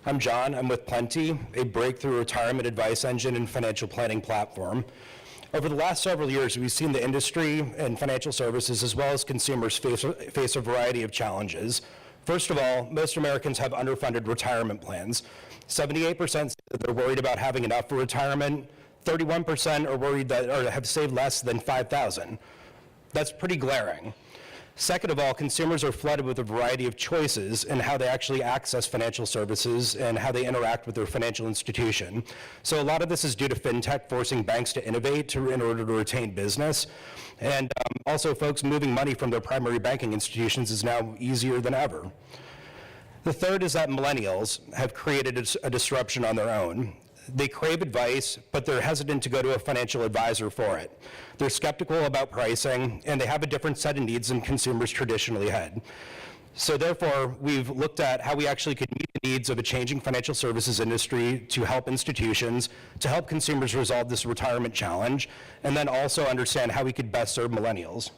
I'm John. I'm with Plynty, a breakthrough retirement advice engine and financial planning platform. Over the last several years, we've seen the industry and financial services as well as consumers face a variety of challenges. First of all, most Americans have underfunded retirement plans. 78% say that they're worried about having enough for retirement. 31% are worried that or have saved less than $5,000. That's pretty glaring. Second of all, consumers are flooded with a variety of choices in how they actually access financial services and how they interact with their financial institution. So a lot of this is due to Fintech forcing banks to innovate in order to retain business. And also folks moving money from their primary banking institutions is now easier than ever. The third is that millennials have created a disruption on their own. They crave advice, but they're hesitant to go to a financial advisor for it. They're skeptical about pricing, and they have a different set of needs than consumers traditionally had. So therefore, we've looked at how we actually could meet the needs of a changing financial services industry to help institutions, to help consumers resolve this retirement challenge, and then also understand how we could best serve millennials.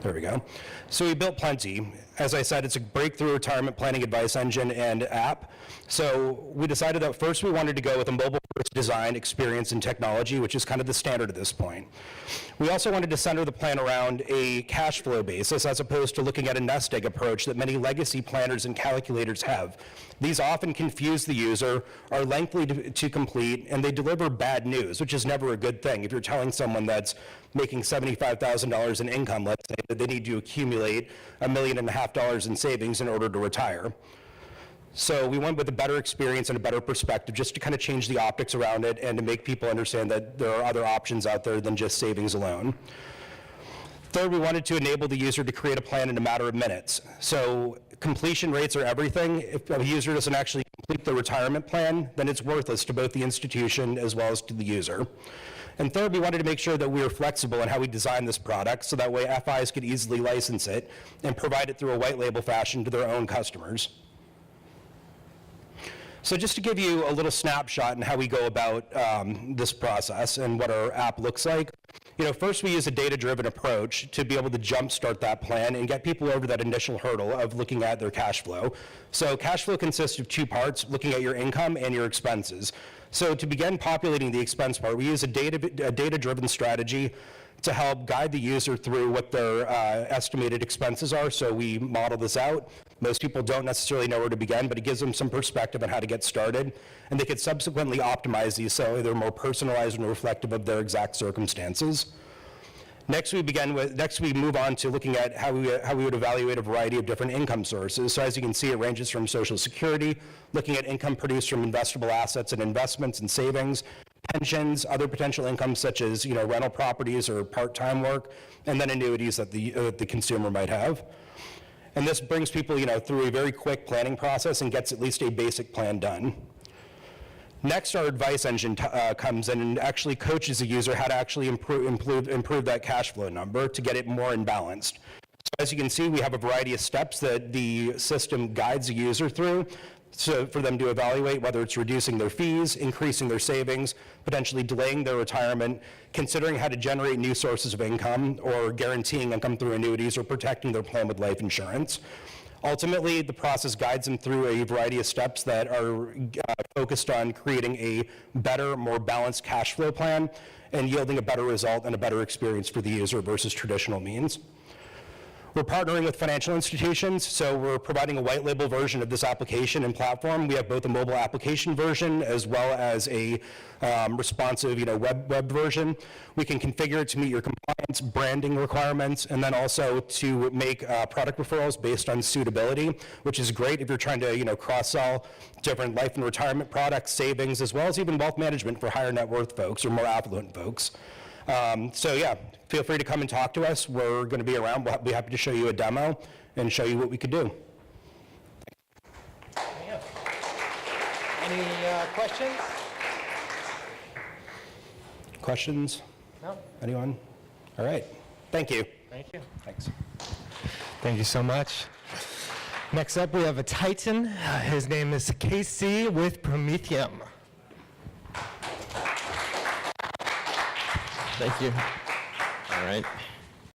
There we go. So we built Plynty. As I said, it's a breakthrough retirement planning advice engine and app. So we decided that first we wanted to go with a mobile-first design, experience, and technology, which is kind of the standard at this point. We also wanted to center the plan around a cash flow basis as opposed to looking at a nest egg approach that many legacy planners and calculators have. These often confuse the user, are lengthy to complete, and they deliver bad news, which is never a good thing. If you're telling someone that's making $75,000 in income, let's say, that they need to accumulate $1.5 million in savings in order to retire. So we went with a better experience and a better perspective just to kind of change the optics around it and to make people understand that there are other options out there than just savings alone. Third, we wanted to enable the user to create a plan in a matter of minutes. So completion rates are everything. If a user doesn't actually complete the retirement plan, then it's worthless to both the institution as well as to the user. And third, we wanted to make sure that we were flexible in how we design this product so that way FIs could easily license it and provide it through a white label fashion to their own customers. So just to give you a little snapshot in how we go about this process and what our app looks like, first we use a data-driven approach to be able to jumpstart that plan and get people over that initial hurdle of looking at their cash flow. So cash flow consists of two parts, looking at your income and your expenses. So to begin populating the expense part, we use a data-driven strategy to help guide the user through what their estimated expenses are. So we model this out. Most people don't necessarily know where to begin, but it gives them some perspective on how to get started. And they could subsequently optimize these so they're more personalized and reflective of their exact circumstances. Next, we move on to looking at how we would evaluate a variety of different income sources. So as you can see, it ranges from Social Security, looking at income produced from investable assets and investments and savings, pensions, other potential incomes such as rental properties or part-time work, and then annuities that the consumer might have. And this brings people through a very quick planning process and gets at least a basic plan done. Next, our advice engine comes in and actually coaches the user how to actually improve that cash flow number to get it more in balanced. So as you can see, we have a variety of steps that the system guides the user through so for them to evaluate whether it's reducing their fees, increasing their savings, potentially delaying their retirement, considering how to generate new sources of income, or guaranteeing income through annuities, or protecting their plan with life insurance. Ultimately, the process guides them through a variety of steps that are focused on creating a better, more balanced cash flow plan and yielding a better result and a better experience for the user versus traditional means. We're partnering with financial institutions, so we're providing a white label version of this application and platform. We have both a mobile application version as well as a responsive web version. We can configure it to meet your compliance, branding requirements, and then also to make product referrals based on suitability, which is great if you're trying to cross-sell different life and retirement products, savings, as well as even wealth management for higher net worth folks or more affluent folks. So yeah, feel free to come and talk to us. We're going to be around. We'll be happy to show you a demo and show you what we could do. Any questions? Questions? No. Anyone? All right. Thank you. Thank you. Thanks. Thank you so much. Next up, we have a Titan. His name is KC with Prometheum. Thank you. All right.